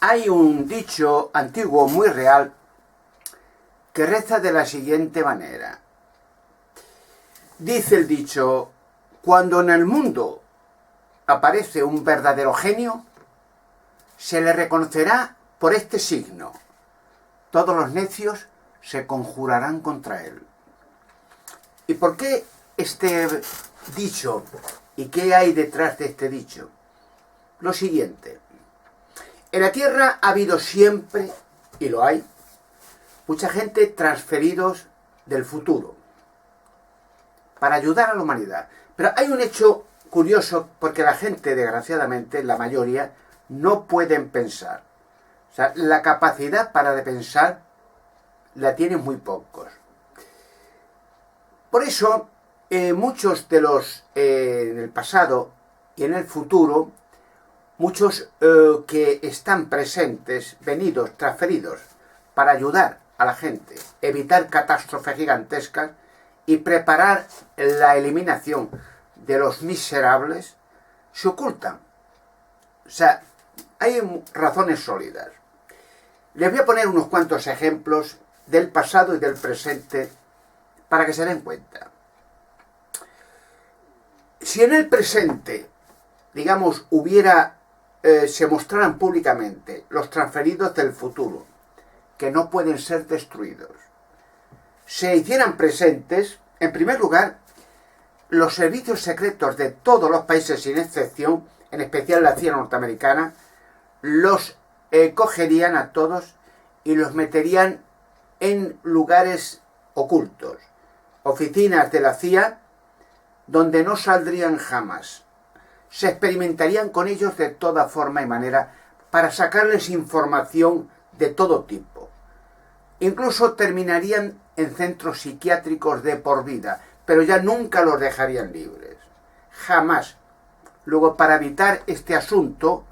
Hay un dicho antiguo muy real que reza de la siguiente manera. Dice el dicho: cuando en el mundo aparece un verdadero genio, se le reconocerá por este signo: todos los necios se conjurarán contra él. ¿Y por qué este dicho? ¿Y qué hay detrás de este dicho? Lo siguiente: en la tierra ha habido siempre, y lo hay, mucha gente transferidos del futuro para ayudar a la humanidad. Pero hay un hecho curioso, porque la gente, desgraciadamente, la mayoría, no pueden pensar. O sea, la capacidad para de pensar la tienen muy pocos. Por eso, muchos de los, en el pasado y en el futuro, muchos que están presentes, venidos, transferidos, para ayudar a la gente, evitar catástrofes gigantescas y preparar la eliminación de los miserables, se ocultan. O sea, hay razones sólidas. Les voy a poner unos cuantos ejemplos del pasado y del presente para que se den cuenta. Si en el presente, digamos, se mostraran públicamente los transferidos del futuro, que no pueden ser destruidos, se hicieran presentes, en primer lugar, los servicios secretos de todos los países sin excepción, en especial la CIA norteamericana, los cogerían a todos y los meterían en lugares ocultos, oficinas de la CIA, donde no saldrían jamás. Se experimentarían con ellos de toda forma y manera para sacarles información de todo tipo. Incluso terminarían en centros psiquiátricos de por vida, pero ya nunca los dejarían libres. Jamás. Luego, para evitar este asunto,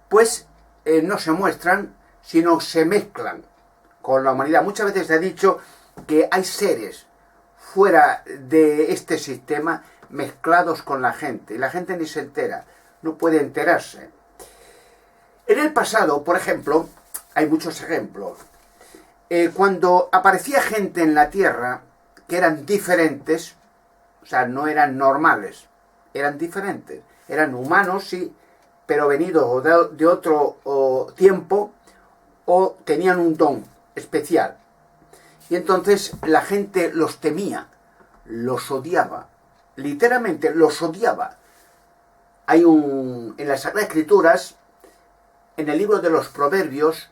pues no se muestran, sino se mezclan con la humanidad. Muchas veces se ha dicho que hay seres fuera de este sistema mezclados con la gente, y la gente ni se entera, no puede enterarse. En el pasado, por ejemplo, hay muchos ejemplos. Cuando aparecía gente en la Tierra que eran diferentes, o sea, no eran normales, eran diferentes, eran humanos, sí, pero venidos de otro tiempo, o tenían un don especial. Y entonces la gente los temía, los odiaba, literalmente los odiaba. En las Sagradas Escrituras, en el libro de los Proverbios,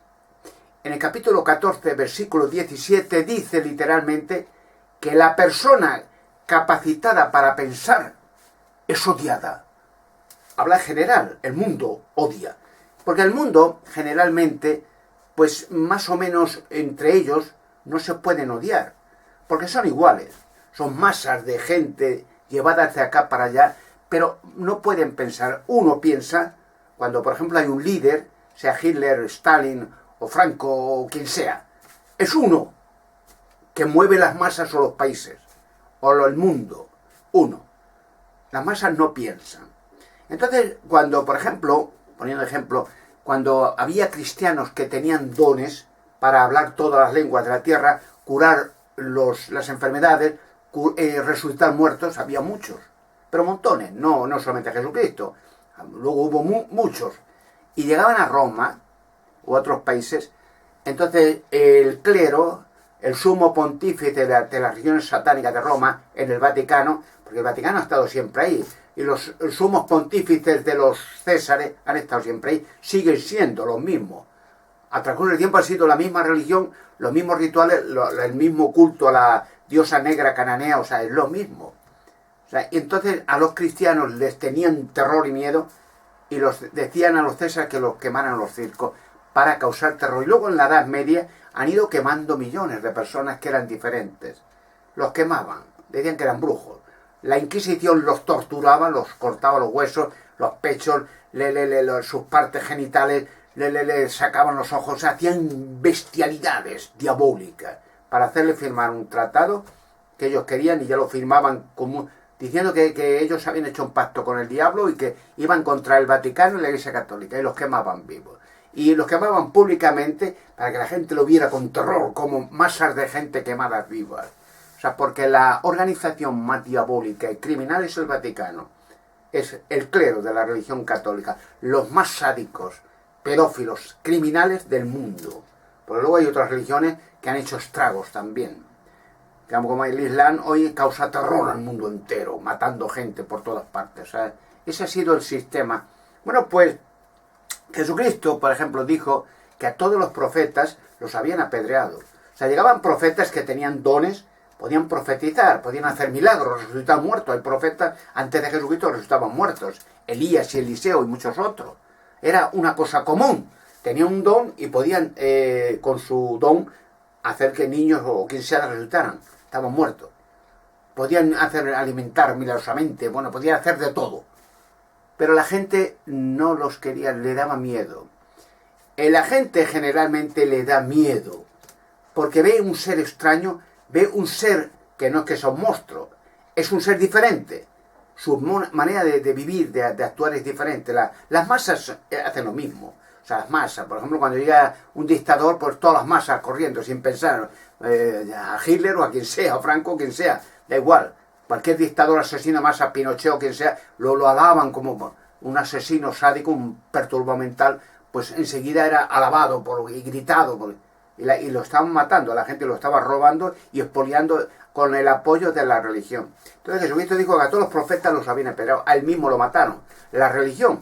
en el capítulo 14, versículo 17, dice literalmente que la persona capacitada para pensar es odiada. Habla en general, el mundo odia. Porque el mundo, generalmente, pues más o menos entre ellos no se pueden odiar, porque son iguales. Son masas de gente llevadas de acá para allá, pero no pueden pensar. Uno piensa, cuando por ejemplo hay un líder, sea Hitler, Stalin o Franco o quien sea, es uno que mueve las masas o los países, o el mundo, uno. Las masas no piensan. Entonces, cuando, por ejemplo, poniendo ejemplo, cuando había cristianos que tenían dones para hablar todas las lenguas de la tierra, curar las enfermedades, resucitar muertos, había muchos, pero montones, no solamente Jesucristo. Luego hubo muchos, y llegaban a Roma u otros países. Entonces el clero, el sumo pontífice de las religiones satánicas de Roma, en el Vaticano, porque el Vaticano ha estado siempre ahí, y los sumos pontífices de los Césares han estado siempre ahí, siguen siendo los mismos. A transcurso del tiempo ha sido la misma religión, los mismos rituales, el mismo culto a la diosa negra cananea, o sea, es lo mismo. O sea, y entonces a los cristianos les tenían terror y miedo, y los decían a los Césares que los quemaran los circos para causar terror. Y luego en la Edad Media han ido quemando millones de personas que eran diferentes. Los quemaban, decían que eran brujos. La Inquisición los torturaba, los cortaba los huesos, los pechos, sus partes genitales, le sacaban los ojos, hacían bestialidades diabólicas para hacerle firmar un tratado que ellos querían, y ya lo firmaban diciendo que ellos habían hecho un pacto con el diablo y que iban contra el Vaticano y la Iglesia Católica, y los quemaban vivos. Y los quemaban públicamente para que la gente lo viera con terror, como masas de gente quemadas vivas. O sea, porque la organización más diabólica y criminal es el Vaticano. Es el clero de la religión católica. Los más sádicos, pedófilos, criminales del mundo. Porque luego hay otras religiones que han hecho estragos también. Como el Islam hoy causa terror al mundo entero, matando gente por todas partes. O sea, ese ha sido el sistema. Bueno, pues Jesucristo, por ejemplo, dijo que a todos los profetas los habían apedreado. O sea, llegaban profetas que tenían dones, podían profetizar, podían hacer milagros, resucitar muertos. Hay profetas antes de Jesucristo resucitaban muertos. Elías y Eliseo y muchos otros. Era una cosa común. Tenían un don y podían, con su don, hacer que niños o quien sea resucitaran. Estaban muertos. Podían hacer alimentar milagrosamente. Bueno, podían hacer de todo. Pero la gente no los quería, le daba miedo. La gente generalmente le da miedo. Porque ve un ser extraño, ve un ser que no es que sea un monstruo. Es un ser diferente. Su manera de vivir, de actuar es diferente. Las masas hacen lo mismo. O sea, las masas, por ejemplo, cuando llega un dictador, pues todas las masas corriendo sin pensar, a Hitler o a quien sea, o Franco o quien sea, da igual. Cualquier dictador asesino, más a Pinochet o quien sea, lo alaban como un asesino sádico, un perturbado mental, pues enseguida era alabado y gritado, y lo estaban matando, a la gente lo estaba robando y expoliando con el apoyo de la religión. Entonces Jesucristo dijo que a todos los profetas los habían esperado, a él mismo lo mataron. La religión.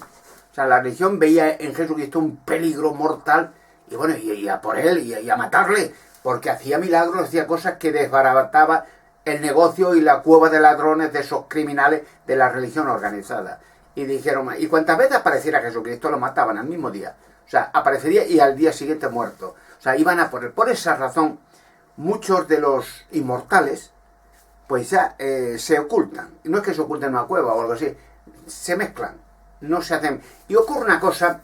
O sea, la religión veía en Jesucristo un peligro mortal y bueno, y a por él y a matarle, porque hacía milagros, hacía cosas que desbarataba el negocio y la cueva de ladrones de esos criminales de la religión organizada. Y dijeron, y cuantas veces apareciera Jesucristo lo mataban al mismo día. O sea, aparecería y al día siguiente muerto. O sea, iban a por él. Por esa razón, muchos de los inmortales, pues ya se ocultan. Y no es que se oculten en una cueva o algo así, se mezclan. No se hacen. Y ocurre una cosa,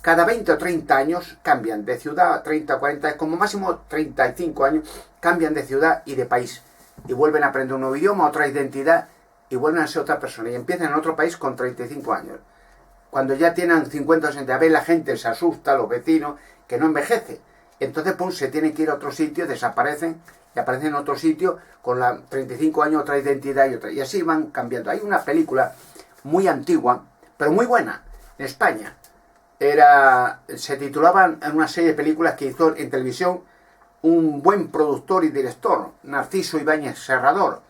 cada 20 o 30 años cambian de ciudad, 30 o 40, como máximo 35 años, cambian de ciudad y de país. Y vuelven a aprender un nuevo idioma, otra identidad, y vuelven a ser otra persona. Y empiezan en otro país con 35 años. Cuando ya tienen 50 o 60, a ver, la gente se asusta, los vecinos, que no envejece. Entonces, pues, se tienen que ir a otro sitio, desaparecen, y aparecen en otro sitio con 35 años, otra identidad y otra. Y así van cambiando. Hay una película muy antigua, pero muy buena, en España. Se titulaban en una serie de películas que hizo en televisión un buen productor y director, Narciso Ibáñez Serrador.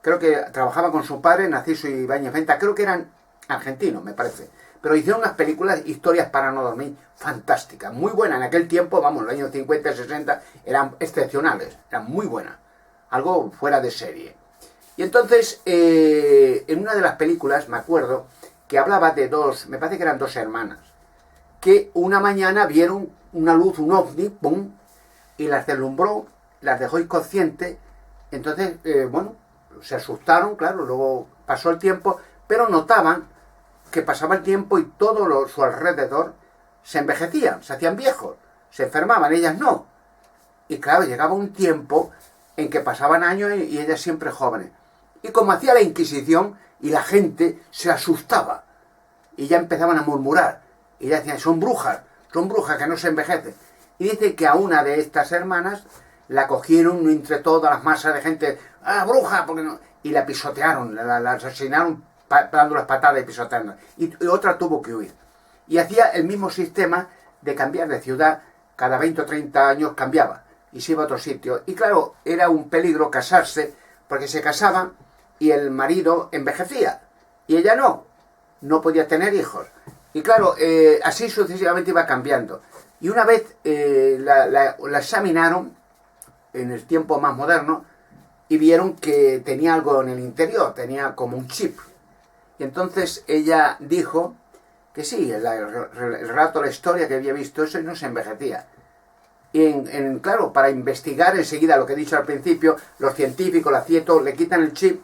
Creo que trabajaba con su padre, Narciso Ibáñez Venta, creo que eran argentinos, me parece. Pero hicieron unas películas, historias para no dormir, fantásticas, muy buenas. En aquel tiempo, vamos, los años 50 y 60, eran excepcionales, eran muy buenas. Algo fuera de serie. Y entonces, en una de las películas, me acuerdo, que hablaba de me parece que eran dos hermanas, que una mañana vieron una luz, un ovni, ¡pum!, y las deslumbró, las dejó inconscientes. Entonces, bueno, se asustaron, claro, luego pasó el tiempo, pero notaban que pasaba el tiempo y todo su alrededor se envejecían, se hacían viejos, se enfermaban, ellas no. Y claro, llegaba un tiempo en que pasaban años y ellas siempre jóvenes. Y como hacía la Inquisición, y la gente se asustaba, y ya empezaban a murmurar, y ya decían, son brujas que no se envejecen. Y dice que a una de estas hermanas la cogieron entre todas las masas de gente, ¡ah, bruja! Porque no, y la pisotearon, la asesinaron dando las patadas y pisoteando. Y otra tuvo que huir. Y hacía el mismo sistema de cambiar de ciudad, cada 20 o 30 años cambiaba, y se iba a otro sitio. Y claro, era un peligro casarse, porque se casaban y el marido envejecía, y ella no podía tener hijos. Y claro, así sucesivamente iba cambiando. Y una vez la examinaron, en el tiempo más moderno, y vieron que tenía algo en el interior, tenía como un chip. Y entonces ella dijo que sí, el relato, la historia que había visto eso y no se envejecía. Y claro, para investigar enseguida lo que he dicho al principio, los científicos, la CIETO, le quitan el chip,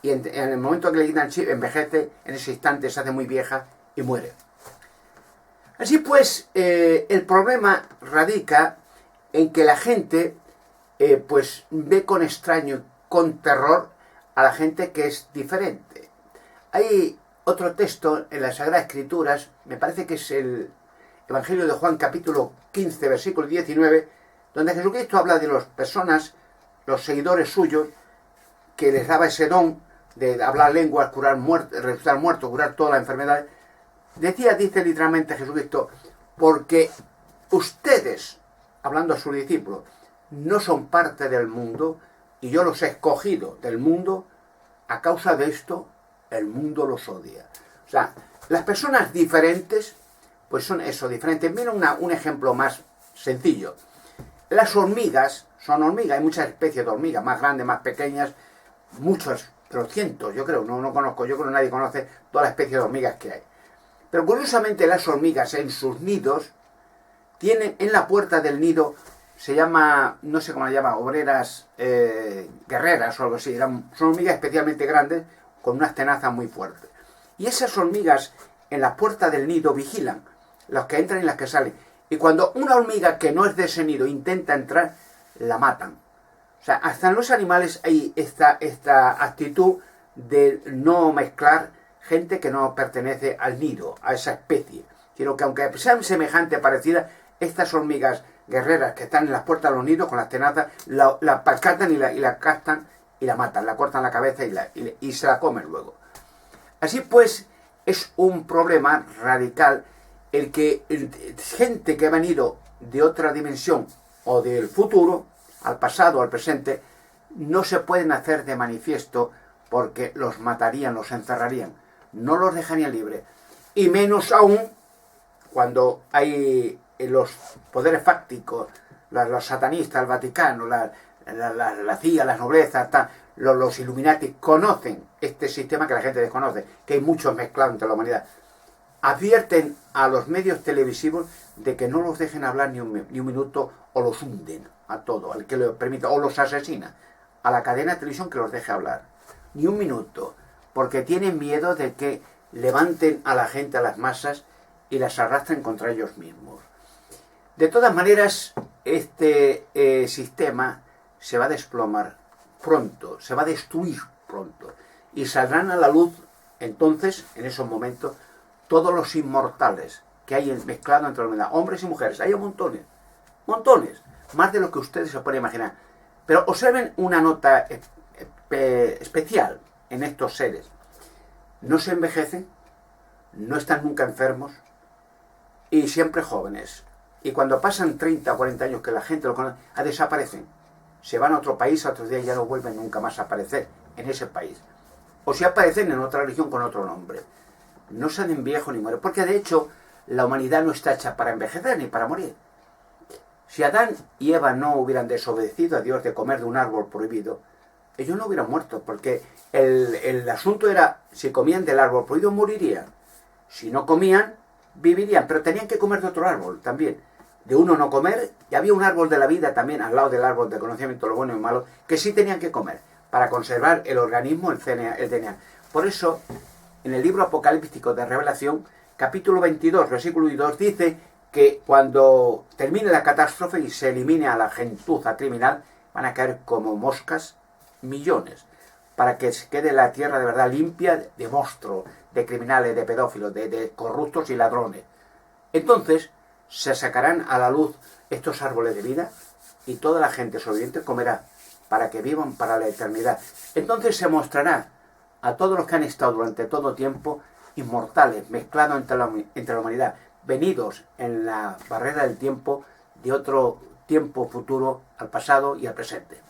y en el momento que le quitan el chip, envejece, en ese instante se hace muy vieja y muere. Así pues, el problema radica en que la gente pues ve con extraño, con terror, a la gente que es diferente. Hay otro texto en las Sagradas Escrituras, me parece que es el Evangelio de Juan, capítulo 15, versículo 19, donde Jesucristo habla de las personas, los seguidores suyos, que les daba ese don de hablar lenguas, curar muertos, resucitar muertos, curar toda la enfermedad. Dice literalmente Jesucristo, porque ustedes, hablando a sus discípulos, no son parte del mundo y yo los he escogido del mundo, a causa de esto el mundo los odia. O sea, las personas diferentes, pues son eso, diferentes. Mira un ejemplo más sencillo. Las hormigas son hormigas, hay muchas especies de hormigas, más grandes, más pequeñas, muchos, pero cientos, yo creo, no conozco, yo creo que nadie conoce todas las especies de hormigas que hay. Pero curiosamente las hormigas en sus nidos tienen en la puerta del nido, se llama, no sé cómo la llama, obreras guerreras o algo así, son hormigas especialmente grandes con unas tenazas muy fuertes. Y esas hormigas en la puerta del nido vigilan los que entran y las que salen. Y cuando una hormiga que no es de ese nido intenta entrar, la matan. O sea, hasta en los animales hay esta actitud de no mezclar gente que no pertenece al nido, a esa especie. Sino que aunque sean semejantes, parecidas, estas hormigas guerreras que están en las puertas de los nidos con las tenazas, la catan y la castan y la matan, la cortan la cabeza y se la comen luego. Así pues, es un problema radical el que gente que ha venido de otra dimensión o del futuro, al pasado o al presente, no se pueden hacer de manifiesto porque los matarían, los encerrarían, no los dejarían libres. Y menos aún cuando hay los poderes fácticos, los satanistas, el Vaticano, la CIA, las noblezas, los Illuminati conocen este sistema que la gente desconoce, que hay muchos mezclados entre la humanidad. Advierten a los medios televisivos de que no los dejen hablar ni un minuto o los hunden a todo, al que lo permita, o los asesina, a la cadena de televisión que los deje hablar. Ni un minuto, porque tienen miedo de que levanten a la gente, a las masas, y las arrastren contra ellos mismos. De todas maneras, este sistema se va a desplomar pronto, se va a destruir pronto, y saldrán a la luz, entonces, en esos momentos, todos los inmortales que hay mezclados entre la humanidad, hombres y mujeres. Hay montones, más de lo que ustedes se pueden imaginar. Pero observen una nota especial en estos seres. No se envejecen, no están nunca enfermos y siempre jóvenes. Y cuando pasan 30 o 40 años que la gente lo conoce, desaparecen. Se van a otro país, a otro día ya no vuelven nunca más a aparecer en ese país. O si aparecen en otra religión con otro nombre. No salen viejos ni mueren, porque de hecho la humanidad no está hecha para envejecer ni para morir. Si Adán y Eva no hubieran desobedecido a Dios de comer de un árbol prohibido, ellos no hubieran muerto, porque el asunto era, si comían del árbol prohibido morirían, si no comían, vivirían, pero tenían que comer de otro árbol también. De uno no comer, y había un árbol de la vida también al lado del árbol del conocimiento de lo bueno y lo malo, que sí tenían que comer, para conservar el organismo, el DNA. Por eso, en el libro apocalíptico de Revelación, capítulo 22, versículo 2, dice que cuando termine la catástrofe y se elimine a la gentuza criminal, van a caer como moscas millones, para que se quede la tierra de verdad limpia de monstruos, de criminales, de pedófilos, de corruptos y ladrones. Entonces se sacarán a la luz estos árboles de vida y toda la gente sobreviviente comerá para que vivan para la eternidad. Entonces se mostrará a todos los que han estado durante todo tiempo inmortales, mezclados entre la humanidad, venidos en la barrera del tiempo de otro tiempo futuro al pasado y al presente.